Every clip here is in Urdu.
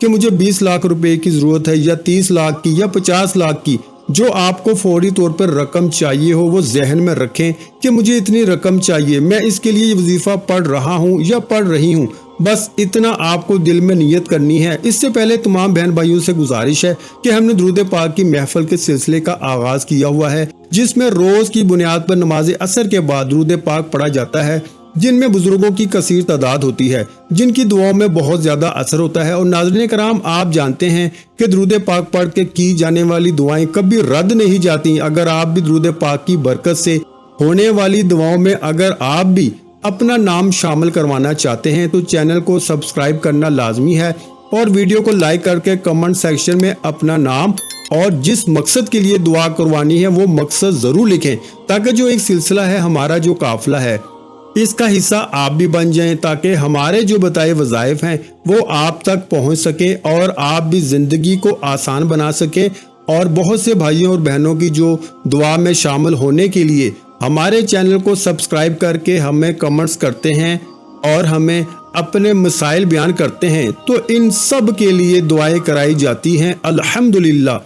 کہ مجھے 20 لاکھ روپے کی ضرورت ہے یا 30 لاکھ کی یا 50 لاکھ کی، جو آپ کو فوری طور پر رقم چاہیے ہو وہ ذہن میں رکھیں کہ مجھے اتنی رقم چاہیے، میں اس کے لیے یہ وظیفہ پڑھ رہا ہوں یا پڑھ رہی ہوں، بس اتنا آپ کو دل میں نیت کرنی ہے۔ اس سے پہلے تمام بہن بھائیوں سے گزارش ہے کہ ہم نے درود پاک کی محفل کے سلسلے کا آغاز کیا ہوا ہے، جس میں روز کی بنیاد پر نماز عصر کے بعد درود پاک پڑھا جاتا ہے، جن میں بزرگوں کی کثیر تعداد ہوتی ہے، جن کی دعاؤں میں بہت زیادہ اثر ہوتا ہے۔ اور ناظرین کرام، آپ جانتے ہیں کہ درود پاک پڑھ کے کی جانے والی دعائیں کبھی رد نہیں جاتی۔ اگر آپ بھی درود پاک کی برکت سے ہونے والی دعاؤں میں اگر آپ بھی اپنا نام شامل کروانا چاہتے ہیں تو چینل کو سبسکرائب کرنا لازمی ہے، اور ویڈیو کو لائک کر کے کمنٹ سیکشن میں اپنا نام اور جس مقصد کے لیے دعا کروانی ہے وہ مقصد ضرور لکھیں، تاکہ جو ایک سلسلہ ہے، ہمارا جو قافلہ ہے، اس کا حصہ آپ بھی بن جائیں، تاکہ ہمارے جو بتائے وظائف ہیں وہ آپ تک پہنچ سکے اور آپ بھی زندگی کو آسان بنا سکیں، اور بہت سے بھائیوں اور بہنوں کی جو دعا میں شامل ہونے کے لیے ہمارے چینل کو سبسکرائب کر کے ہمیں کمنٹس کرتے ہیں اور ہمیں اپنے مسائل بیان کرتے ہیں، تو ان سب کے لیے دعائیں کرائی جاتی ہیں الحمدللہ۔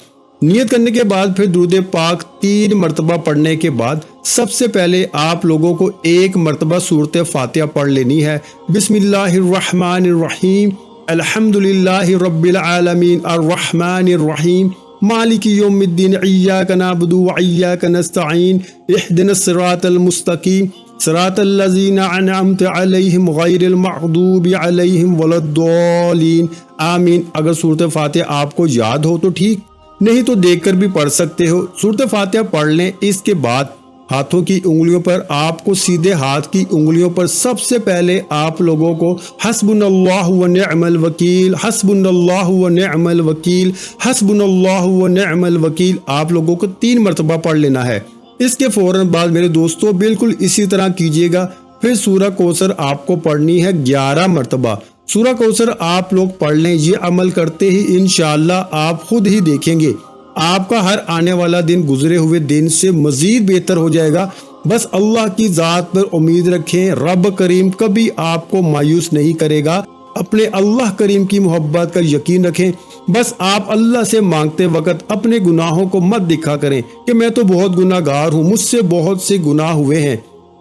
نیت کرنے کے بعد پھر درود پاک 3 مرتبہ پڑھنے کے بعد سب سے پہلے آپ لوگوں کو 1 مرتبہ سورۃ فاتحہ پڑھ لینی ہے۔ بسم اللہ الرحمن الرحیم، الحمدللہ رب العالمین، الرحمن الرحیم، مالک یوم الدین، ایاک نعبد و ایاک نستعین، اہدنا الصراط المستقیم، صراط الذین انعمت علیہم غیر المغضوب علیہم ولا الضالین، آمین۔ اگر سورۃ فاتحہ آپ کو یاد ہو تو ٹھیک، نہیں تو دیکھ کر بھی پڑھ سکتے ہو۔ سورۃ فاتحہ پڑھ لیں، اس کے بعد ہاتھوں کی انگلیوں پر آپ کو سیدھے ہاتھ کی انگلیوں پر سب سے پہلے آپ لوگوں کو حسبنا اللہ و نعم الوکیل، حسبنا اللہ و نعم الوکیل، حسبنا اللہ و نعم الوکیل آپ لوگوں کو 3 مرتبہ پڑھ لینا ہے۔ اس کے فوراً بعد میرے دوستو بالکل اسی طرح کیجئے گا، پھر سورہ کوثر آپ کو پڑھنی ہے 11 مرتبہ۔ سورہ کوثر آپ لوگ پڑھ لیں، یہ عمل کرتے ہی انشاءاللہ آپ خود ہی دیکھیں گے آپ کا ہر آنے والا دن گزرے ہوئے دن سے مزید بہتر ہو جائے گا۔ بس اللہ کی ذات پر امید رکھیں، رب کریم کبھی آپ کو مایوس نہیں کرے گا۔ اپنے اللہ کریم کی محبت کا یقین رکھیں، بس آپ اللہ سے مانگتے وقت اپنے گناہوں کو مت دکھا کریں کہ میں تو بہت گناہ گار ہوں، مجھ سے بہت سے گناہ ہوئے ہیں،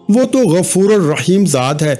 وہ تو غفور الرحیم ذات ہے۔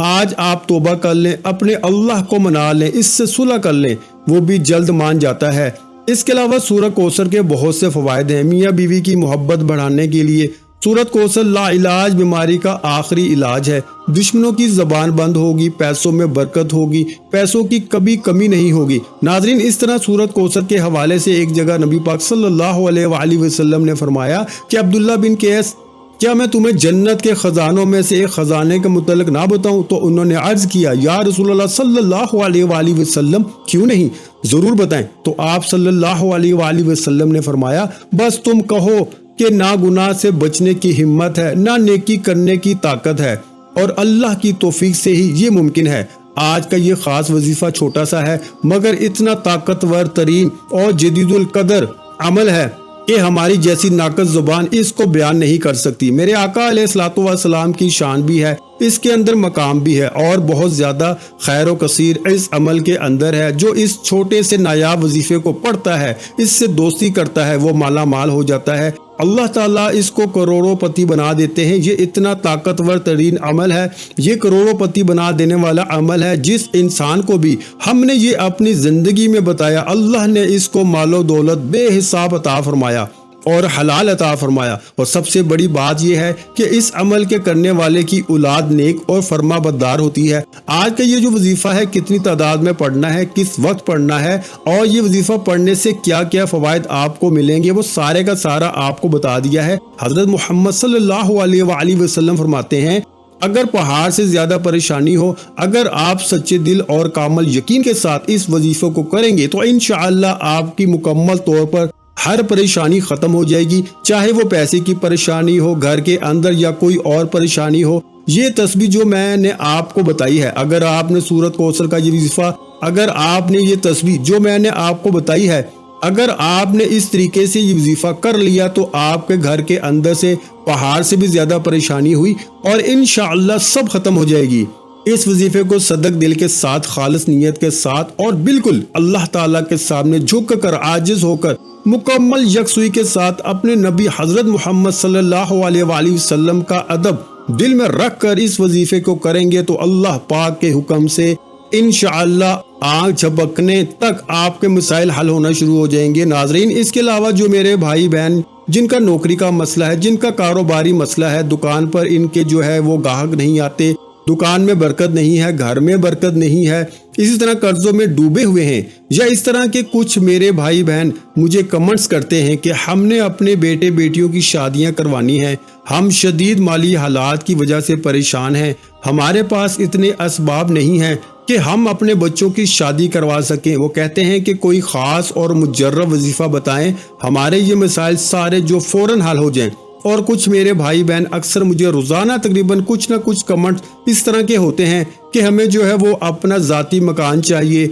آج آپ توبہ کر لیں، اپنے اللہ کو منا لیں، اس سے صلح کر لیں، وہ بھی جلد مان جاتا ہے۔ اس کے علاوہ سورہ کوثر کے بہت سے فوائد ہیں۔ میاں بیوی کی محبت بڑھانے کے لیے سورۃ کوثر لا علاج بیماری کا آخری علاج ہے۔ دشمنوں کی زبان بند ہوگی، پیسوں میں برکت ہوگی، پیسوں کی کبھی کمی نہیں ہوگی۔ ناظرین، اس طرح سورۃ کوثر کے حوالے سے ایک جگہ نبی پاک صلی اللہ علیہ وآلہ وسلم نے فرمایا کہ عبداللہ بن قیس، کیا میں تمہیں جنت کے خزانوں میں سے ایک خزانے کے متعلق نہ بتاؤں؟ تو انہوں نے عرض کیا، یا رسول اللہ صلی اللہ علیہ وآلہ وسلم، کیوں نہیں، ضرور بتائیں۔ تو آپ صلی اللہ علیہ وآلہ وسلم نے فرمایا، بس تم کہو کہ نہ گناہ سے بچنے کی ہمت ہے، نہ نیکی کرنے کی طاقت ہے، اور اللہ کی توفیق سے ہی یہ ممکن ہے۔ آج کا یہ خاص وظیفہ چھوٹا سا ہے، مگر اتنا طاقتور ترین اور جدید القدر عمل ہے کہ ہماری جیسی ناقص زبان اس کو بیان نہیں کر سکتی۔ میرے آقا علیہ الصلوۃ والسلام کی شان بھی ہے، اس کے اندر مقام بھی ہے، اور بہت زیادہ خیر و کثیر اس عمل کے اندر ہے۔ جو اس چھوٹے سے نایاب وظیفے کو پڑھتا ہے، اس سے دوستی کرتا ہے، وہ مالا مال ہو جاتا ہے، اللہ تعالیٰ اس کو کروڑوں پتی بنا دیتے ہیں۔ یہ اتنا طاقتور ترین عمل ہے، یہ کروڑوں پتی بنا دینے والا عمل ہے۔ جس انسان کو بھی ہم نے یہ اپنی زندگی میں بتایا، اللہ نے اس کو مال و دولت بے حساب عطا فرمایا اور حلال عطا فرمایا۔ اور سب سے بڑی بات یہ ہے کہ اس عمل کے کرنے والے کی اولاد نیک اور فرما بردار ہوتی ہے۔ آج کا یہ جو وظیفہ ہے، کتنی تعداد میں پڑھنا ہے، کس وقت پڑھنا ہے، اور یہ وظیفہ پڑھنے سے کیا کیا فوائد آپ کو ملیں گے، وہ سارے کا سارا آپ کو بتا دیا ہے۔ حضرت محمد صلی اللہ علیہ وآلہ وسلم فرماتے ہیں، اگر پہاڑ سے زیادہ پریشانی ہو، اگر آپ سچے دل اور کامل یقین کے ساتھ اس وظیفے کو کریں گے تو انشاءاللہ آپ کی مکمل طور پر ہر پریشانی ختم ہو جائے گی، چاہے وہ پیسے کی پریشانی ہو، گھر کے اندر، یا کوئی اور پریشانی ہو۔ یہ تسبیح جو میں نے آپ کو بتائی ہے، اگر آپ نے سورۃ کوثر کا یہ وظیفہ، اگر آپ نے یہ تسبیح جو میں نے آپ کو بتائی ہے، اگر آپ نے اس طریقے سے یہ وظیفہ کر لیا تو آپ کے گھر کے اندر سے پہاڑ سے بھی زیادہ پریشانی ہوئی اور انشاءاللہ سب ختم ہو جائے گی۔ اس وظیفے کو صدق دل کے ساتھ، خالص نیت کے ساتھ اور بالکل اللہ تعالیٰ کے سامنے جھک کر، عاجز ہو کر، مکمل یکسوئی کے ساتھ اپنے نبی حضرت محمد صلی اللہ علیہ وآلہ وسلم کا ادب دل میں رکھ کر اس وظیفے کو کریں گے تو اللہ پاک کے حکم سے انشاءاللہ آنکھ جھپکنے تک آپ کے مسائل حل ہونا شروع ہو جائیں گے۔ ناظرین، اس کے علاوہ جو میرے بھائی بہن جن کا نوکری کا مسئلہ ہے، جن کا کاروباری مسئلہ ہے، دکان پر ان کے جو ہے وہ گاہک نہیں آتے، دکان میں برکت نہیں ہے، گھر میں برکت نہیں ہے، اسی طرح قرضوں میں ڈوبے ہوئے ہیں، یا اس طرح کے کچھ میرے بھائی بہن مجھے کمنٹس کرتے ہیں کہ ہم نے اپنے بیٹے بیٹیوں کی شادیاں کروانی ہیں، ہم شدید مالی حالات کی وجہ سے پریشان ہیں، ہمارے پاس اتنے اسباب نہیں ہیں کہ ہم اپنے بچوں کی شادی کروا سکیں۔ وہ کہتے ہیں کہ کوئی خاص اور مجرب وظیفہ بتائیں، ہمارے یہ مسائل سارے جو فوراً حل ہو جائیں۔ اور کچھ میرے بھائی بہن اکثر مجھے روزانہ تقریباً کچھ نہ کچھ کمنٹ اس طرح کے ہوتے ہیں کہ ہمیں جو ہے وہ اپنا ذاتی مکان چاہیے،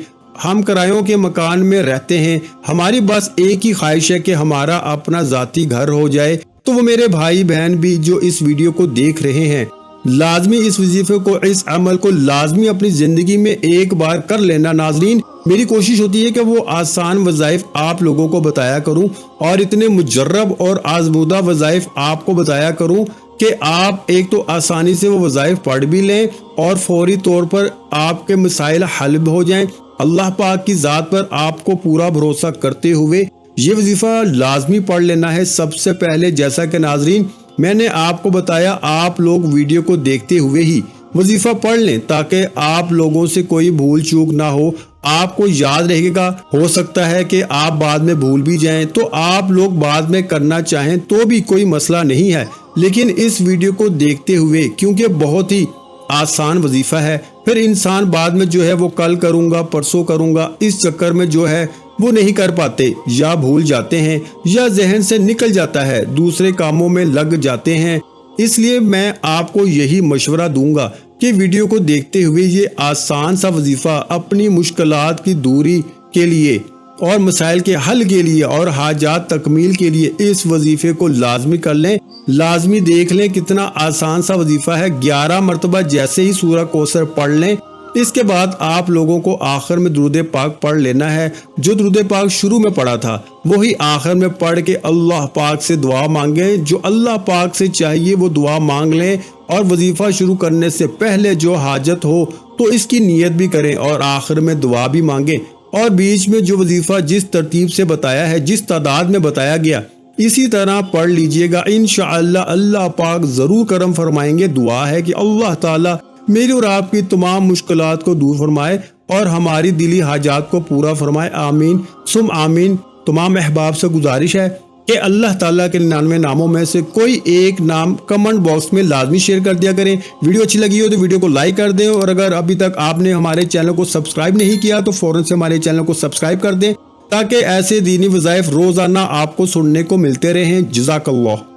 ہم کرایوں کے مکان میں رہتے ہیں، ہماری بس ایک ہی خواہش ہے کہ ہمارا اپنا ذاتی گھر ہو جائے۔ تو وہ میرے بھائی بہن بھی جو اس ویڈیو کو دیکھ رہے ہیں، لازمی اس وظیفے کو، اس عمل کو لازمی اپنی زندگی میں ایک بار کر لینا۔ ناظرین، میری کوشش ہوتی ہے کہ وہ آسان وظائف آپ لوگوں کو بتایا کروں اور اتنے مجرب اور آزمودہ وظائف آپ کو بتایا کروں کہ آپ ایک تو آسانی سے وہ وظائف پڑھ بھی لیں اور فوری طور پر آپ کے مسائل حل ہو جائیں۔ اللہ پاک کی ذات پر آپ کو پورا بھروسہ کرتے ہوئے یہ وظیفہ لازمی پڑھ لینا ہے۔ سب سے پہلے جیسا کہ ناظرین میں نے آپ کو بتایا، آپ لوگ ویڈیو کو دیکھتے ہوئے ہی وظیفہ پڑھ لیں تاکہ آپ لوگوں سے کوئی بھول چوک نہ ہو، آپ کو یاد رہے گا۔ ہو سکتا ہے کہ آپ بعد میں بھول بھی جائیں تو آپ لوگ بعد میں کرنا چاہیں تو بھی کوئی مسئلہ نہیں ہے، لیکن اس ویڈیو کو دیکھتے ہوئے کیونکہ بہت ہی آسان وظیفہ ہے، پھر انسان بعد میں جو ہے وہ کل کروں گا، پرسوں کروں گا، اس چکر میں جو ہے وہ نہیں کر پاتے، یا بھول جاتے ہیں یا ذہن سے نکل جاتا ہے، دوسرے کاموں میں لگ جاتے ہیں۔ اس لیے میں آپ کو یہی مشورہ دوں گا کہ ویڈیو کو دیکھتے ہوئے یہ آسان سا وظیفہ اپنی مشکلات کی دوری کے لیے اور مسائل کے حل کے لیے اور حاجات تکمیل کے لیے اس وظیفے کو لازمی کر لیں۔ لازمی دیکھ لیں کتنا آسان سا وظیفہ ہے۔ 11 مرتبہ جیسے ہی سورہ کوثر پڑھ لیں، اس کے بعد آپ لوگوں کو آخر میں درود پاک پڑھ لینا ہے۔ جو درود پاک شروع میں پڑھا تھا وہی آخر میں پڑھ کے اللہ پاک سے دعا مانگیں، جو اللہ پاک سے چاہیے وہ دعا مانگ لیں، اور وظیفہ شروع کرنے سے پہلے جو حاجت ہو تو اس کی نیت بھی کریں اور آخر میں دعا بھی مانگیں، اور بیچ میں جو وظیفہ جس ترتیب سے بتایا ہے، جس تعداد میں بتایا گیا، اسی طرح پڑھ لیجئے گا۔ انشاءاللہ اللہ پاک ضرور کرم فرمائیں گے۔ دعا ہے کہ اللہ تعالیٰ میری اور آپ کی تمام مشکلات کو دور فرمائے اور ہماری دلی حاجات کو پورا فرمائے، آمین ثم آمین۔ تمام احباب سے گزارش ہے کہ اللہ تعالیٰ کے 99 ناموں میں سے کوئی ایک نام کمنٹ باکس میں لازمی شیئر کر دیا کریں۔ ویڈیو اچھی لگی ہو تو ویڈیو کو لائک کر دیں، اور اگر ابھی تک آپ نے ہمارے چینل کو سبسکرائب نہیں کیا تو فوراً سے ہمارے چینل کو سبسکرائب کر دیں تاکہ ایسے دینی وظائف روزانہ آپ کو سننے کو ملتے رہیں۔ جزاک اللہ۔